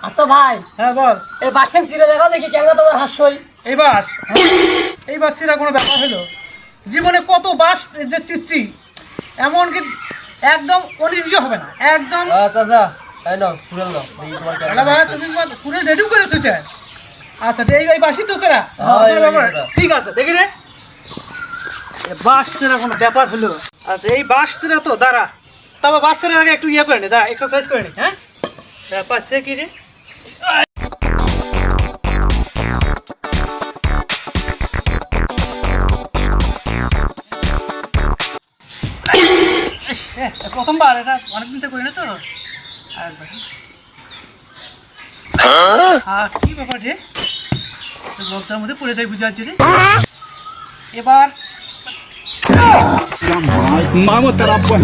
আচ্ছা ভাই, হ্যাঁ বল। এই বাসখান ছিঁড়ে দেখো দেখি কেমন তোমার হাস্যই। এই বাস এই বাস ছিঁড়া কোনো ব্যাপার হলো? জীবনে কত বাস যে চিচ্ছি, এমন কি একদম অনির্য হবে না একদম। চাচা তাই নাও ফুরাল নাও দেখি তোমার কেমন আরে ভাই তুমি পুরো রেডি করে তুইছে। আচ্ছা এই বাসই তো সেরা। এই বাসই সেরা। ঠিক আছে দেখি রে, এ বাস সেরা কোনো ব্যাপার হলো? আচ্ছা এই বাস সেরা তো দাঁড়া, তবে বাস সেরার আগে একটু ইয়ে করে নি, দাঁড়া এক্সারসাইজ করে নি। হ্যাঁ ব্যাপার সে কি রে? প্রথমবার এটা অনেকদিন থেকে করি না তো। আরেকবার কি ব্যাপার রে, লজ্জার মধ্যে পড়ে যাই বুঝে যাচ্ছি রে। এবার Vamos, terapia.